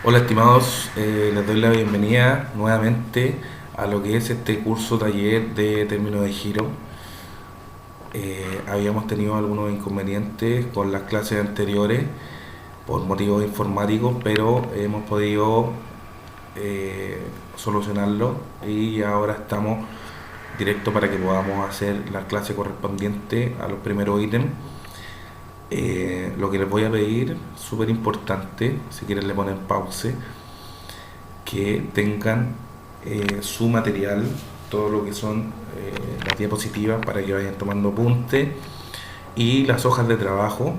Hola estimados, les doy la bienvenida nuevamente a lo que es este curso taller de términos de giro. Habíamos tenido algunos inconvenientes con las clases anteriores por motivos informáticos, pero hemos podido eh, solucionarlo y ahora estamos directo para que podamos hacer la clase correspondiente a los primeros ítems. Lo que les voy a pedir, súper importante, si quieren le ponen pause, que tengan su material, todo lo que son las diapositivas para que vayan tomando apunte y las hojas de trabajo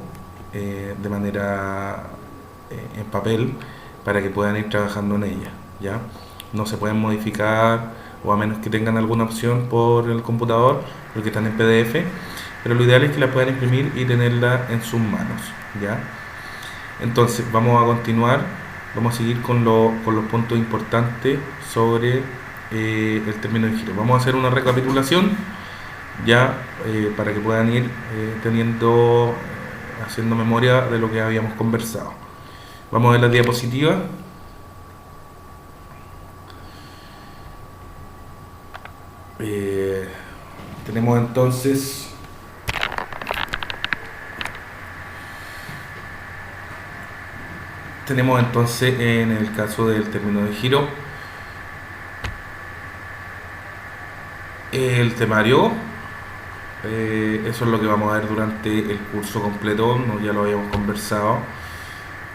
de manera en papel para que puedan ir trabajando en ellas. ¿Ya? No se pueden modificar o a menos que tengan alguna opción por el computador porque están en PDF, pero lo ideal es que la puedan imprimir y tenerla en sus manos. ¿Ya? Entonces vamos a continuar, vamos a seguir con los puntos importantes sobre el término de giro. Vamos a hacer una recapitulación ya para que puedan ir haciendo memoria de lo que habíamos conversado. Vamos a ver la diapositiva. Eh, tenemos entonces en el caso del término de giro el temario. Eso es lo que vamos a ver durante el curso completo, ¿no? Ya lo habíamos conversado.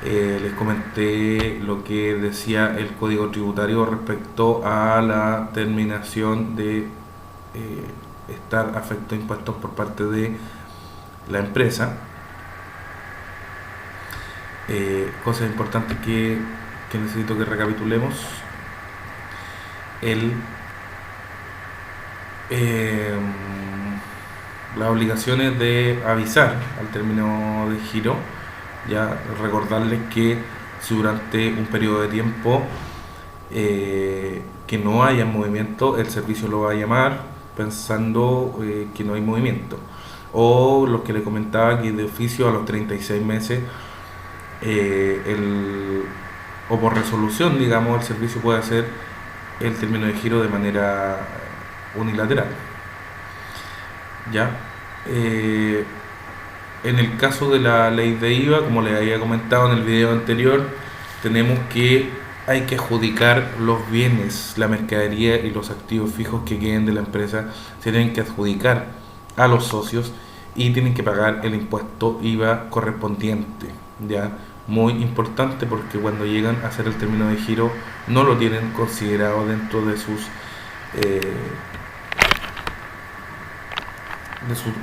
Les comenté lo que decía el Código Tributario respecto a la terminación de estar afecto a impuestos por parte de la empresa. Cosas importantes que necesito que recapitulemos. El eh, las obligaciones de avisar al término de giro, ya recordarles que si durante un periodo de tiempo que no haya movimiento, el servicio lo va a llamar pensando que no hay movimiento. O lo que le comentaba que de oficio a los 36 meses o por resolución, digamos, el servicio puede hacer el término de giro de manera unilateral. ¿Ya? Eh, en el caso de la ley de IVA, como les había comentado en el video anterior, tenemos que hay que adjudicar los bienes, la mercadería y los activos fijos que queden de la empresa, se tienen que adjudicar a los socios y tienen que pagar el impuesto IVA correspondiente. ¿Ya? Muy importante porque cuando llegan a hacer el término de giro no lo tienen considerado dentro eh,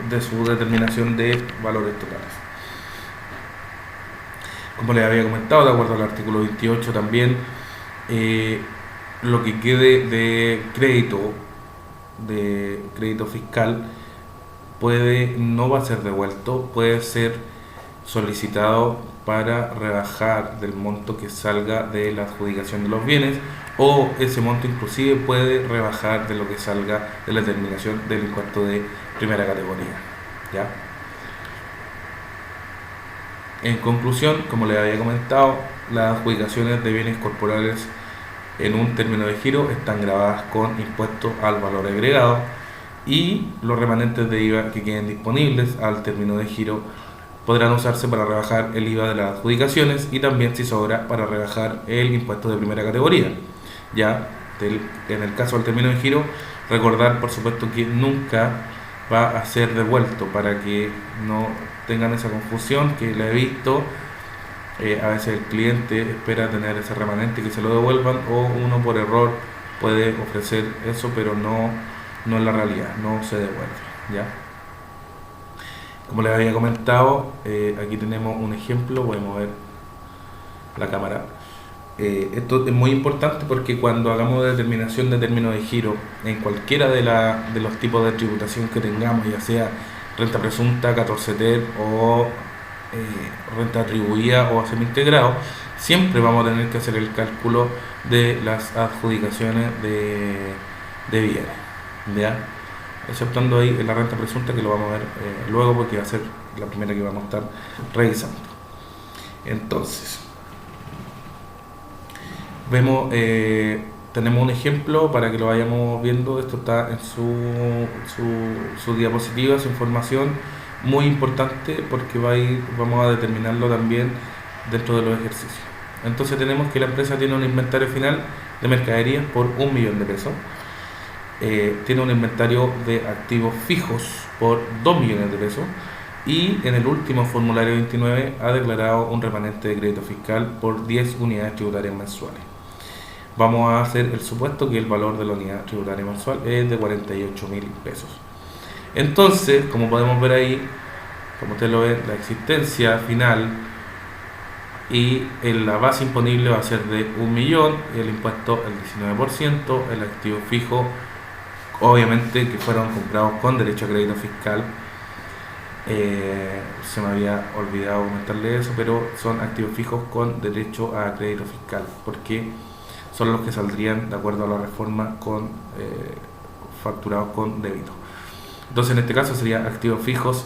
de su determinación de valores totales. Como les había comentado, de acuerdo al artículo 28 también, eh, lo que quede de crédito fiscal, no va a ser devuelto, puede ser solicitado para rebajar del monto que salga de la adjudicación de los bienes, o ese monto inclusive puede rebajar de lo que salga de la determinación del impuesto de primera categoría. ¿Ya? En conclusión, como les había comentado, las adjudicaciones de bienes corporales en un término de giro están grabadas con impuestos al valor agregado y los remanentes de IVA que queden disponibles al término de giro podrán usarse para rebajar el IVA de las adjudicaciones y también, si sobra, para rebajar el impuesto de primera categoría. Ya en el caso del término de giro, recordar por supuesto que nunca va a ser devuelto para que no tengan esa confusión que la he visto. A veces el cliente espera tener ese remanente y que se lo devuelvan, o uno por error puede ofrecer eso, pero no es la realidad, no se devuelve. ¿Ya? Como les había comentado, aquí tenemos un ejemplo, voy a mover la cámara. Esto es muy importante porque cuando hagamos determinación de término de giro en cualquiera de los tipos de tributación que tengamos, ya sea renta presunta, 14 ter o renta atribuida o semi-integrado, siempre vamos a tener que hacer el cálculo de las adjudicaciones de bienes, ¿ya? Exceptando ahí la renta presunta, que lo vamos a ver luego porque va a ser la primera que vamos a estar revisando. Entonces, Vemos, tenemos un ejemplo para que lo vayamos viendo. Esto está en su diapositiva, su información, muy importante porque vamos a determinarlo también dentro de los ejercicios. Entonces tenemos que la empresa tiene un inventario final de mercaderías por 1.000.000 de pesos. Tiene un inventario de activos fijos por 2 millones de pesos y en el último formulario 29 ha declarado un remanente de crédito fiscal por 10 unidades tributarias mensuales. Vamos a hacer el supuesto que el valor de la unidad tributaria mensual es de 48.000 pesos. Entonces, como podemos ver ahí, como usted lo ve, la existencia final y la base imponible va a ser de 1.000.000, el impuesto el 19%, el activo fijo, obviamente que fueron comprados con derecho a crédito fiscal. Se me había olvidado comentarle eso, pero son activos fijos con derecho a crédito fiscal, porque son los que saldrían de acuerdo a la reforma con facturados con débito. Entonces en este caso sería activos fijos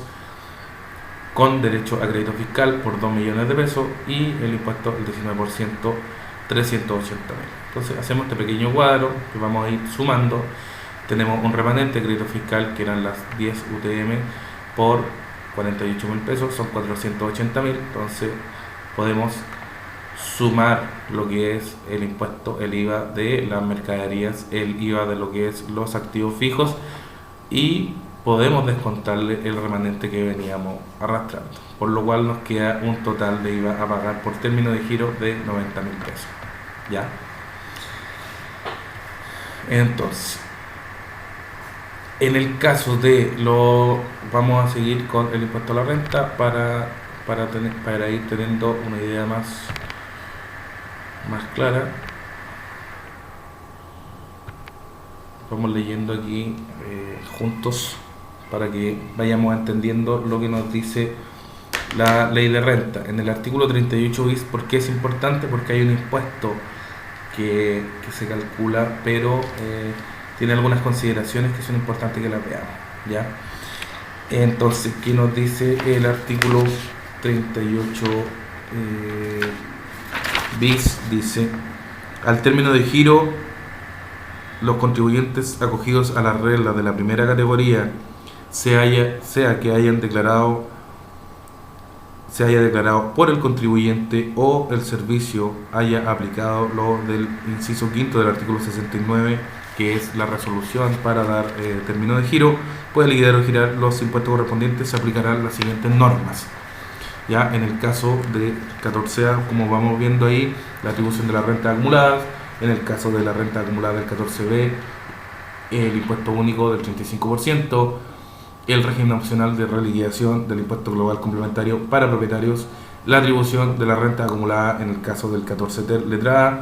con derecho a crédito fiscal por 2 millones de pesos y el impuesto el 19%, 380.000. Entonces hacemos este pequeño cuadro que vamos a ir sumando. Tenemos un remanente de crédito fiscal que eran las 10 UTM por 48.000 pesos, son 480.000. Entonces podemos sumar lo que es el impuesto, el IVA de las mercaderías, el IVA de lo que es los activos fijos y podemos descontarle el remanente que veníamos arrastrando, por lo cual nos queda un total de IVA a pagar por término de giro de 90.000 pesos. ¿Ya? Entonces, en el caso de vamos a seguir con el impuesto a la renta para ir teniendo una idea más clara. Vamos leyendo aquí juntos para que vayamos entendiendo lo que nos dice la ley de renta. En el artículo 38 bis, ¿por qué es importante? Porque hay un impuesto que se calcula, pero tiene algunas consideraciones que son importantes que las veamos, ¿ya? Entonces, ¿qué nos dice el artículo 38 bis? Dice, al término de giro, los contribuyentes acogidos a las reglas de la primera categoría, se haya declarado por el contribuyente o el servicio haya aplicado lo del inciso quinto del artículo 69, que es la resolución para dar término de giro, puede liquidar o girar los impuestos correspondientes. Se aplicarán las siguientes normas. Ya en el caso de 14A, como vamos viendo ahí, la atribución de la renta acumulada. En el caso de la renta acumulada del 14B, el impuesto único del 35%, el régimen opcional de reliquidación del impuesto global complementario para propietarios, la atribución de la renta acumulada en el caso del 14 letra A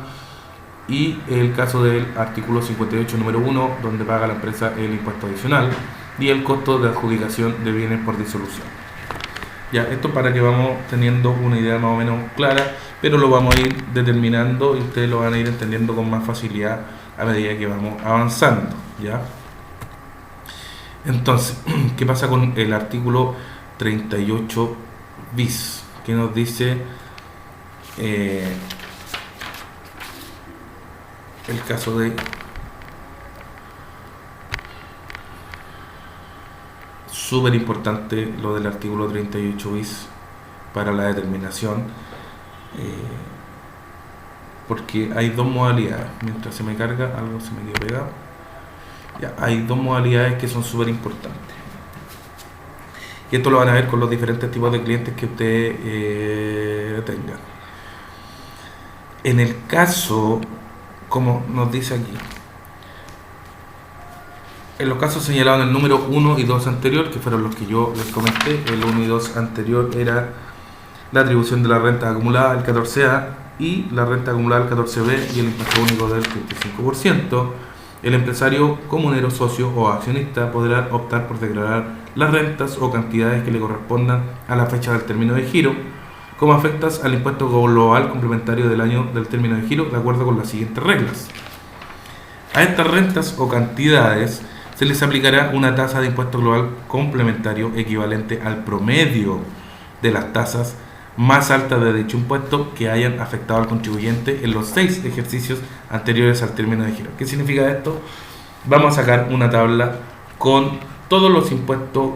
y el caso del artículo 58 número 1, donde paga la empresa el impuesto adicional, y el costo de adjudicación de bienes por disolución. Ya, esto para que vamos teniendo una idea más o menos clara, pero lo vamos a ir determinando y ustedes lo van a ir entendiendo con más facilidad a medida que vamos avanzando, ¿ya? Entonces, ¿qué pasa con el artículo 38 bis? Que nos dice el caso de súper importante lo del artículo 38 bis para la determinación, porque hay dos modalidades. Mientras se me carga, algo se me quedó pegado. Ya, hay dos modalidades que son súper importantes. Y esto lo van a ver con los diferentes tipos de clientes que ustedes tengan. En el caso, como nos dice aquí, en los casos señalados en el número 1 y 2 anterior, que fueron los que yo les comenté, el 1 y 2 anterior era la atribución de la renta acumulada del 14A y la renta acumulada del 14B y el impuesto único del 35%, el empresario comunero, socio o accionista podrá optar por declarar las rentas o cantidades que le correspondan a la fecha del término de giro como afectas al impuesto global complementario del año del término de giro de acuerdo con las siguientes reglas. A estas rentas o cantidades se les aplicará una tasa de impuesto global complementario equivalente al promedio de las tasas más alta de dicho impuesto que hayan afectado al contribuyente en los 6 ejercicios anteriores al término de giro. ¿Qué significa esto? Vamos a sacar una tabla con todos los impuestos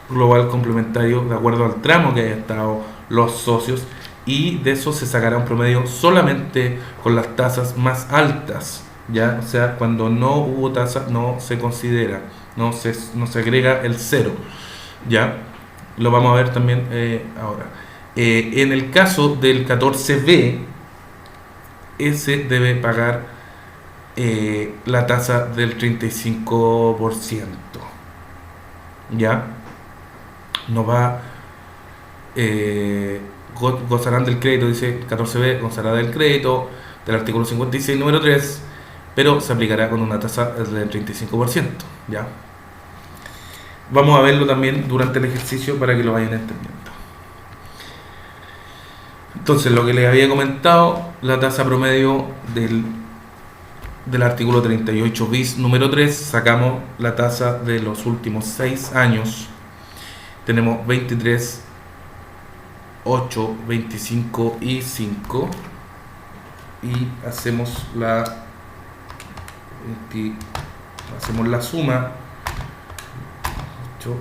global complementarios de acuerdo al tramo que hayan estado los socios, y de eso se sacará un promedio solamente con las tasas más altas, ¿ya? O sea, cuando no hubo tasa no se considera, no se agrega el cero, ¿ya? Lo vamos a ver también ahora. En el caso del 14B, ese debe pagar la tasa del 35%, ¿ya? No va, gozarán del crédito, dice 14B, gozará del crédito del artículo 56, número 3, pero se aplicará con una tasa del 35%, ¿ya? Vamos a verlo también durante el ejercicio para que lo vayan entendiendo. Entonces, lo que les había comentado, la tasa promedio del artículo 38 bis número 3, sacamos la tasa de los últimos 6 años. Tenemos 23, 8, 25 y 5. Y hacemos la suma. 8.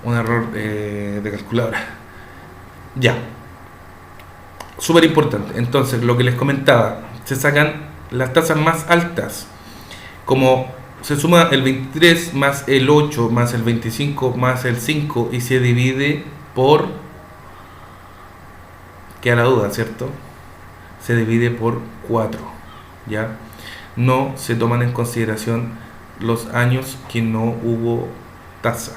Un error de calculadora. Ya. Súper importante. Entonces, lo que les comentaba, se sacan las tasas más altas. Como se suma el 23 más el 8 más el 25 más el 5 y se divide por... Queda la duda, ¿cierto? Se divide por 4. ¿Ya? No se toman en consideración los años que no hubo tasa,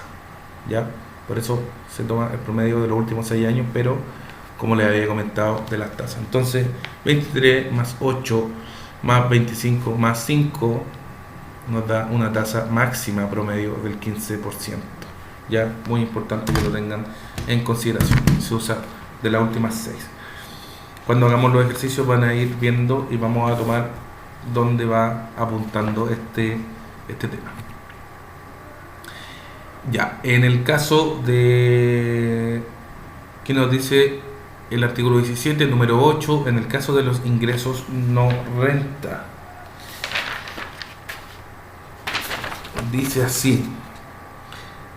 ¿ya? Por eso se toma el promedio de los últimos 6 años, pero como les había comentado, de las tasas. Entonces, 23 más 8 más 25 más 5 nos da una tasa máxima promedio del 15%. Ya, muy importante que lo tengan en consideración. Se usa de las últimas 6. Cuando hagamos los ejercicios van a ir viendo y vamos a tomar dónde va apuntando este tema. Ya, en el caso de que nos dice el artículo 17, número 8, en el caso de los ingresos no renta, dice así: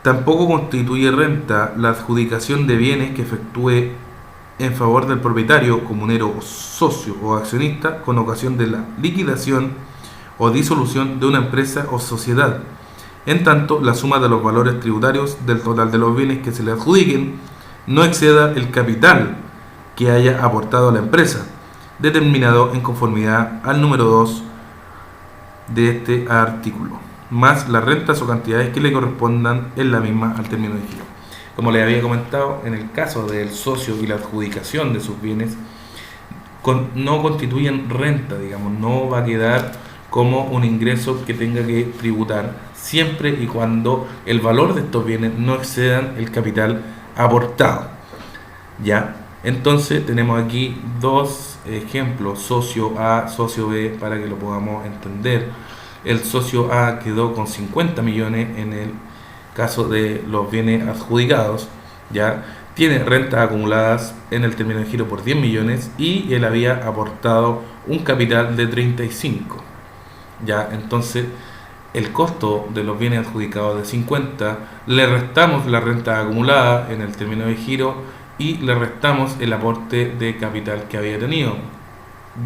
tampoco constituye renta la adjudicación de bienes que efectúe en favor del propietario, comunero, socio o accionista con ocasión de la liquidación o disolución de una empresa o sociedad, en tanto la suma de los valores tributarios del total de los bienes que se le adjudiquen no exceda el capital que haya aportado a la empresa, determinado en conformidad al número 2 de este artículo, más las rentas o cantidades que le correspondan en la misma al término de giro. Como les había comentado, en el caso del socio y la adjudicación de sus bienes no constituyen renta, digamos, no va a quedar como un ingreso que tenga que tributar, siempre y cuando el valor de estos bienes no excedan el capital aportado. ¿Ya? Entonces tenemos aquí dos ejemplos, socio A, socio B, para que lo podamos entender. El socio A quedó con 50 millones en el caso de los bienes adjudicados, ¿ya? Tiene rentas acumuladas en el término de giro por 10 millones y él había aportado un capital de 35. ¿Ya? Entonces, el costo de los bienes adjudicados de 50, le restamos la renta acumulada en el término de giro y le restamos el aporte de capital que había tenido,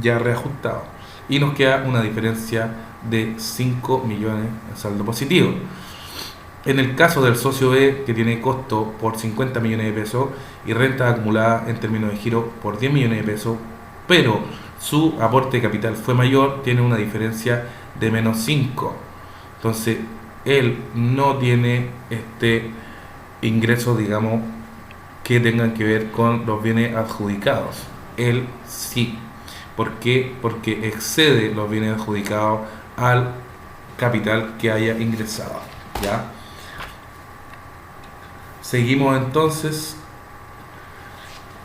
ya reajustado. Y nos queda una diferencia de 5 millones en saldo positivo. En el caso del socio B, que tiene costo por 50 millones de pesos y renta acumulada en términos de giro por 10 millones de pesos, pero su aporte de capital fue mayor, tiene una diferencia de menos 5. Entonces, él no tiene ingresos, digamos, que tengan que ver con los bienes adjudicados. Él sí. ¿Por qué? Porque excede los bienes adjudicados al capital que haya ingresado. ¿Ya? Seguimos entonces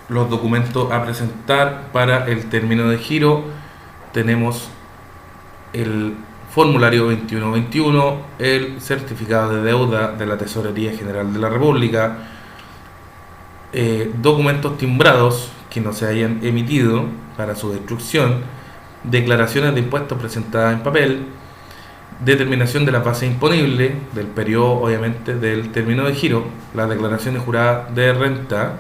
los documentos a presentar para el término de giro. Tenemos el formulario 2121, el certificado de deuda de la Tesorería General de la República, documentos timbrados que no se hayan emitido para su destrucción, declaraciones de impuestos presentadas en papel, determinación de la base imponible del periodo, obviamente, del término de giro, las declaraciones juradas de renta,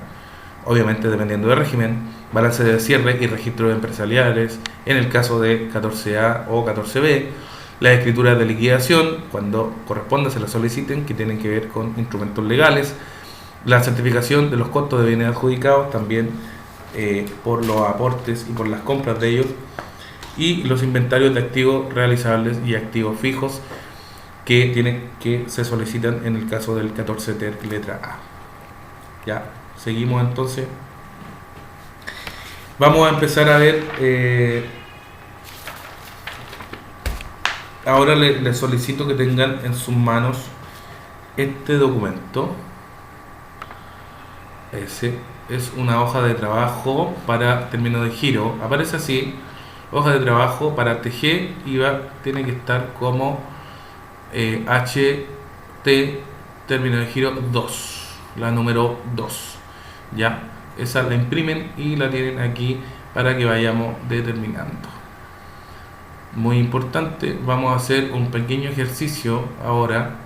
obviamente dependiendo del régimen, balance de cierre y registros empresariales, en el caso de 14A o 14B, las escrituras de liquidación, cuando corresponda se las soliciten, que tienen que ver con instrumentos legales, la certificación de los costos de bienes adjudicados, también por los aportes y por las compras de ellos, y los inventarios de activos realizables y activos fijos que se solicitan en el caso del 14 ter letra A. Ya, seguimos entonces. Vamos a empezar a ver, ahora les solicito que tengan en sus manos este documento. Ese es una hoja de trabajo para término de giro. Aparece así: hoja de trabajo para TG, tiene que estar como HT término de giro 2, la número 2. Ya, esa la imprimen y la tienen aquí para que vayamos determinando. Muy importante, vamos a hacer un pequeño ejercicio ahora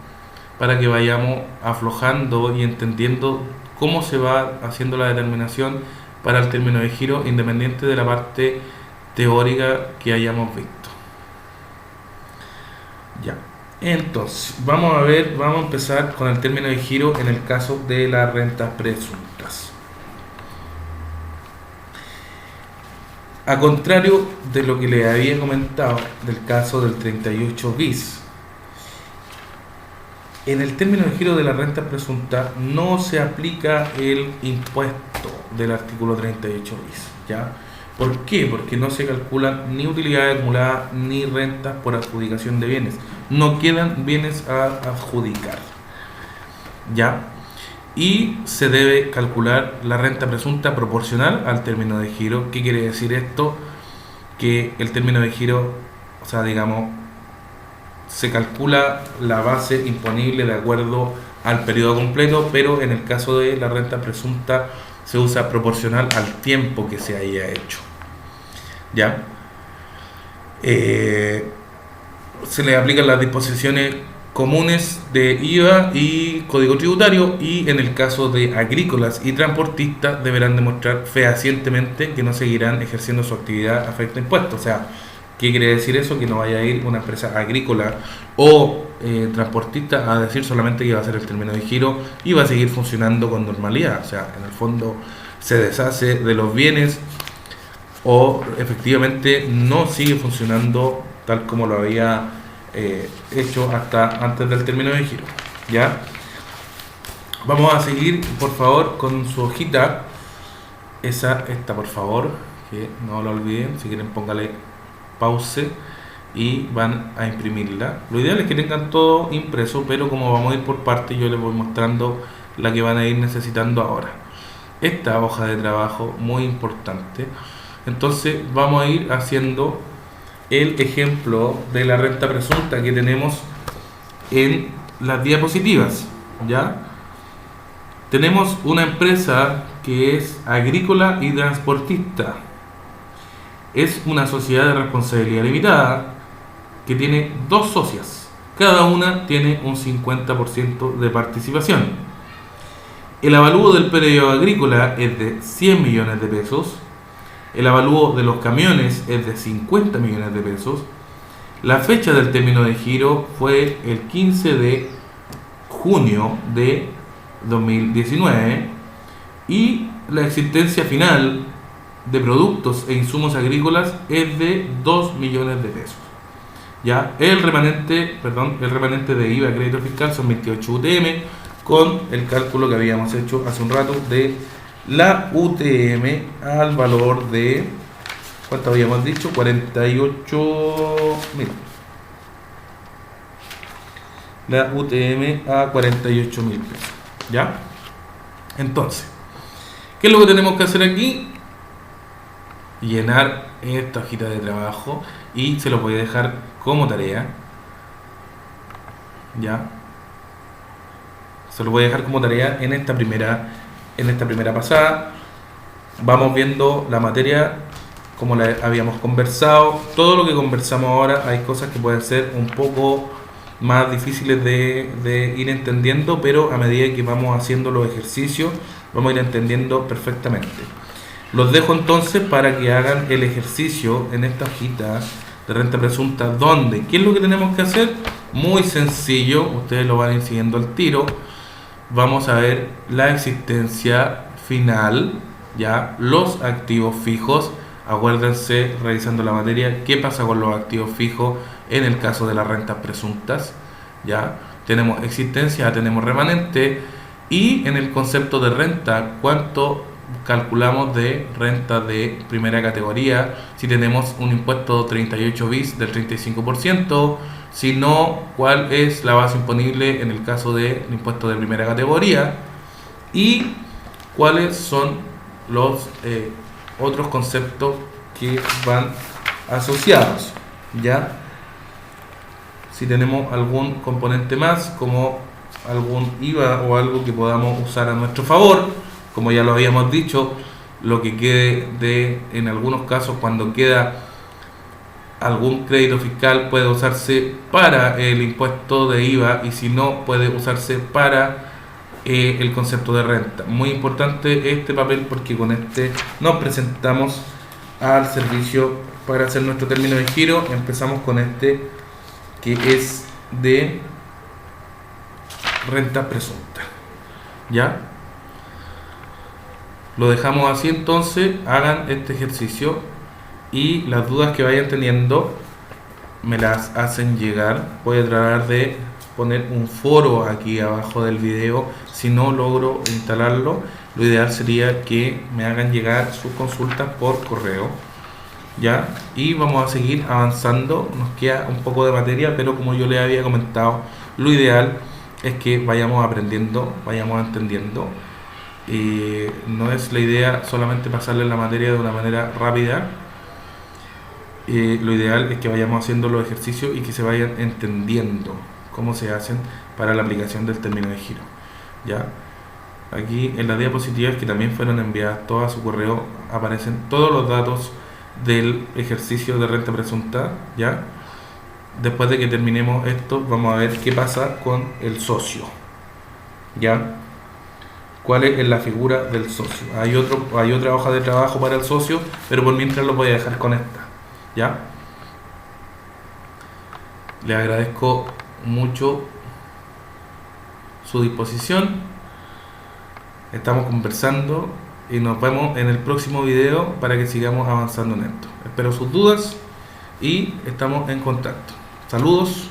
para que vayamos aflojando y entendiendo cómo se va haciendo la determinación para el término de giro, independiente de la parte teórica que hayamos visto. Ya, entonces vamos a empezar con el término de giro en el caso de las rentas presuntas. A contrario de lo que les había comentado del caso del 38 bis, en el término de giro de la renta presunta no se aplica el impuesto del artículo 38 bis, ¿ya? ¿Por qué? Porque no se calculan ni utilidades acumuladas ni rentas por adjudicación de bienes. No quedan bienes a adjudicar, ¿ya? Y se debe calcular la renta presunta proporcional al término de giro. ¿Qué quiere decir esto? Que el término de giro, o sea, digamos, se calcula la base imponible de acuerdo al periodo completo, pero en el caso de la renta presunta se usa proporcional al tiempo que se haya hecho. ¿Ya? Se le aplican las disposiciones comunes de IVA y Código Tributario, y en el caso de agrícolas y transportistas deberán demostrar fehacientemente que no seguirán ejerciendo su actividad afecto a impuestos. O sea, ¿qué quiere decir eso? Que no vaya a ir una empresa agrícola o transportista a decir solamente que va a ser el término de giro y va a seguir funcionando con normalidad. O sea, en el fondo se deshace de los bienes o efectivamente no sigue funcionando tal como lo había hecho hasta antes del término de giro. ¿Ya? Vamos a seguir, por favor, con su hojita. Esta, por favor, que no la olviden. Si quieren, póngale pause y van a imprimirla. Lo ideal es que tengan todo impreso, pero como vamos a ir por partes, yo les voy mostrando la que van a ir necesitando ahora. Esta hoja de trabajo, muy importante. Entonces vamos a ir haciendo el ejemplo de la renta presunta que tenemos en las diapositivas. ¿Ya? Tenemos una empresa que es agrícola y transportista. Es una sociedad de responsabilidad limitada que tiene dos socias. Cada una tiene un 50% de participación. El avalúo del predio agrícola es de 100 millones de pesos. El avalúo de los camiones es de 50 millones de pesos. La fecha del término de giro fue el 15 de junio de 2019 y la existencia final de productos e insumos agrícolas es de 2 millones de pesos. Ya, el remanente de IVA crédito fiscal son 28 UTM con el cálculo que habíamos hecho hace un rato de la UTM al valor de, ¿cuánto habíamos dicho? 48.000. La UTM a 48.000 pesos. ¿Ya? Entonces, ¿qué es lo que tenemos que hacer aquí? Llenar esta hojita de trabajo y se lo voy a dejar como tarea. ¿Ya? Se lo voy a dejar como tarea en esta primera pasada. Vamos viendo la materia como la habíamos conversado. Todo lo que conversamos ahora, hay cosas que pueden ser un poco más difíciles de ir entendiendo, pero a medida que vamos haciendo los ejercicios vamos a ir entendiendo perfectamente. Los dejo entonces para que hagan el ejercicio en esta hojita de renta presunta. ¿Dónde? ¿Qué es lo que tenemos que hacer? Muy sencillo, ustedes lo van a ir siguiendo al tiro. Vamos a ver la existencia final, ya, los activos fijos. Acuérdense, revisando la materia, qué pasa con los activos fijos en el caso de las rentas presuntas. Ya tenemos existencia, tenemos remanente, y en el concepto de renta, cuánto calculamos de renta de primera categoría, si tenemos un impuesto 38 bis del 35%, si no, cuál es la base imponible en el caso del impuesto de primera categoría, y cuáles son los otros conceptos que van asociados. Ya, si tenemos algún componente más, como algún IVA o algo que podamos usar a nuestro favor, como ya lo habíamos dicho, lo que quede en algunos casos, cuando queda algún crédito fiscal, puede usarse para el impuesto de IVA, y si no, puede usarse para el concepto de renta. Muy importante este papel, porque con este nos presentamos al servicio para hacer nuestro término de giro. Empezamos con este, que es de renta presunta. ¿Ya? Lo dejamos así. Entonces hagan este ejercicio y las dudas que vayan teniendo me las hacen llegar. Voy a tratar de poner un foro aquí abajo del video. Si no logro instalarlo, lo ideal sería que me hagan llegar sus consultas por correo. ¿Ya? Y vamos a seguir avanzando. Nos queda un poco de materia, pero como yo les había comentado, lo ideal es que vayamos aprendiendo, vayamos entendiendo. No es la idea solamente pasarle la materia de una manera rápida. Lo ideal es que vayamos haciendo los ejercicios y que se vayan entendiendo cómo se hacen para la aplicación del término de giro. ¿Ya? Aquí en las diapositivas, que también fueron enviadas todas a su correo, aparecen todos los datos del ejercicio de renta presunta. ¿Ya? Después de que terminemos esto, vamos a ver qué pasa con el socio. ¿Ya? ¿Cuál es la figura del socio? Hay otra hoja de trabajo para el socio, pero por mientras lo voy a dejar con esta. ¿Ya? Le agradezco mucho su disposición. Estamos conversando y nos vemos en el próximo video para que sigamos avanzando en esto. Espero sus dudas y estamos en contacto. Saludos.